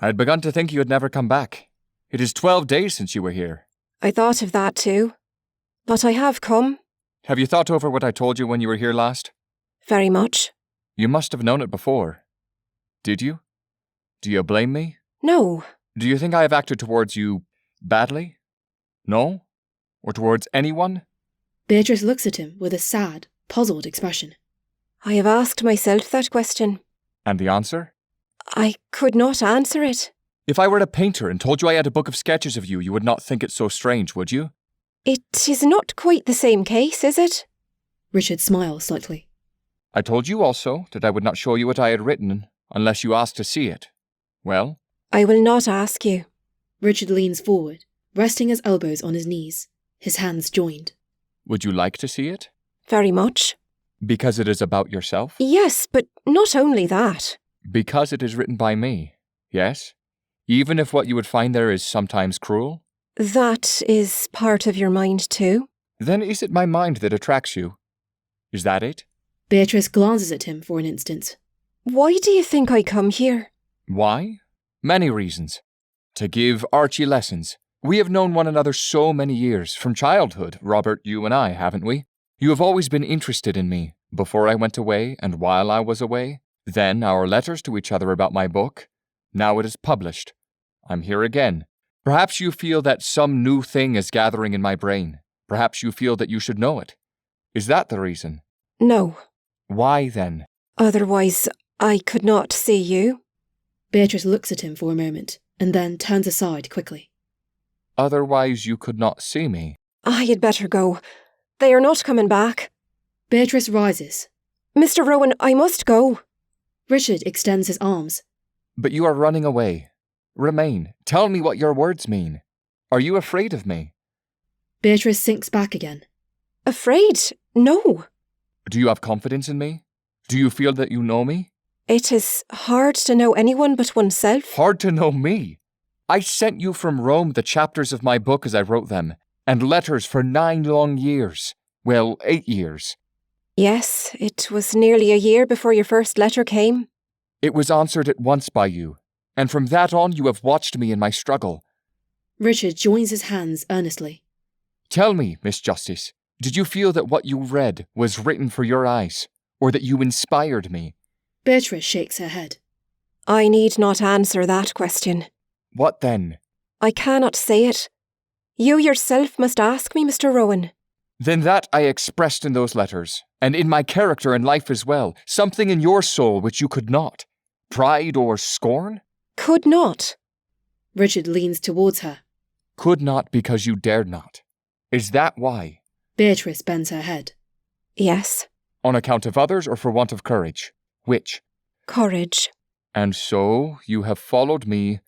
I had begun to think you had never come back. It is 12 days since you were here. I thought of that too. But I have come. Have you thought over what I told you when you were here last? Very much. You must have known it before. Did you? Do you blame me? No. Do you think I have acted towards you badly? No? Or towards anyone? Beatrice looks at him with a sad, puzzled expression. I have asked myself that question. And the answer? I could not answer it. If I were a painter and told you I had a book of sketches of you, you would not think it so strange, would you? It is not quite the same case, is it? Richard smiles slightly. I told you also that I would not show you what I had written unless you asked to see it. Well? I will not ask you. Richard leans forward, resting his elbows on his knees, his hands joined. Would you like to see it? Very much. Because it is about yourself? Yes, but not only that. Because it is written by me, yes? Even if what you would find there is sometimes cruel? That is part of your mind too? Then is it my mind that attracts you? Is that it? Beatrice glances at him for an instant. Why do you think I come here? Why? Many reasons. To give Archie lessons. We have known one another so many years, from childhood, Robert, you and I, haven't we? You have always been interested in me, before I went away and while I was away. Then our letters to each other about my book. Now it is published. I'm here again. Perhaps you feel that some new thing is gathering in my brain. Perhaps you feel that you should know it. Is that the reason? No. Why then? Otherwise, I could not see you. Beatrice looks at him for a moment, and then turns aside quickly. Otherwise you could not see me. I had better go. They are not coming back. Beatrice rises. Mr. Rowan, I must go. Richard extends his arms. But you are running away. Remain. Tell me what your words mean. Are you afraid of me? Beatrice sinks back again. Afraid? No. Do you have confidence in me? Do you feel that you know me? It is hard to know anyone but oneself. Hard to know me? I sent you from Rome the chapters of my book as I wrote them, and letters for 9 long years. Well, 8 years. Yes, it was nearly a year before your first letter came. It was answered at once by you, and from that on you have watched me in my struggle. Richard joins his hands earnestly. Tell me, Miss Justice, did you feel that what you read was written for your eyes, or that you inspired me? Beatrice shakes her head. I need not answer that question. What then? I cannot say it. You yourself must ask me, Mr. Rowan. Then that I expressed in those letters, and in my character and life as well, something in your soul which you could not. Pride or scorn? Could not. Richard leans towards her. Could not because you dared not. Is that why? Beatrice bends her head. Yes. On account of others or for want of courage? Which? Courage. And so you have followed me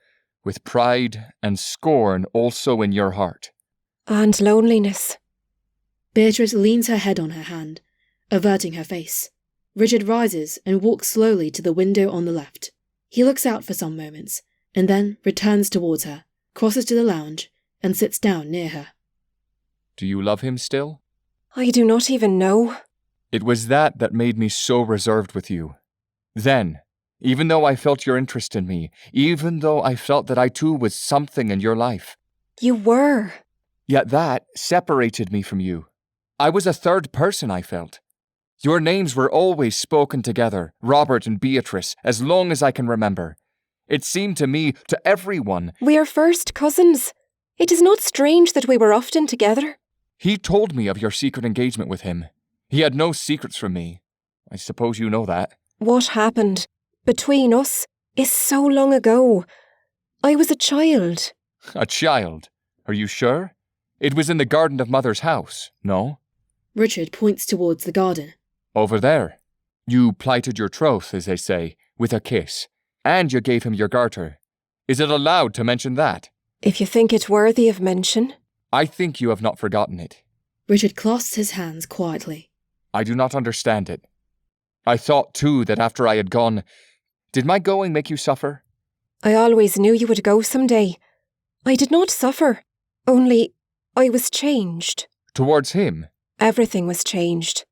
with pride and scorn also in your heart. And loneliness. Beatrice leans her head on her hand, averting her face. Richard rises and walks slowly to the window on the left. He looks out for some moments, and then returns towards her, crosses to the lounge, and sits down near her. Do you love him still? I do not even know. It was that made me so reserved with you. Then, even though I felt your interest in me, even though I felt that I too was something in your life. You were. Yet that separated me from you. I was a third person, I felt. Your names were always spoken together, Robert and Beatrice, as long as I can remember. It seemed to me, to everyone. We are first cousins. It is not strange that we were often together. He told me of your secret engagement with him. He had no secrets from me. I suppose you know that. What happened between us is so long ago. I was a child. A child? Are you sure? It was in the garden of Mother's house, no? Richard points towards the garden. Over there. You plighted your troth, as they say, with a kiss. And you gave him your garter. Is it allowed to mention that? If you think it worthy of mention. I think you have not forgotten it. Richard clasps his hands quietly. I do not understand it. I thought, too, that after I had gone... Did my going make you suffer? I always knew you would go someday. I did not suffer. Only, I was changed. Towards him? Everything was changed.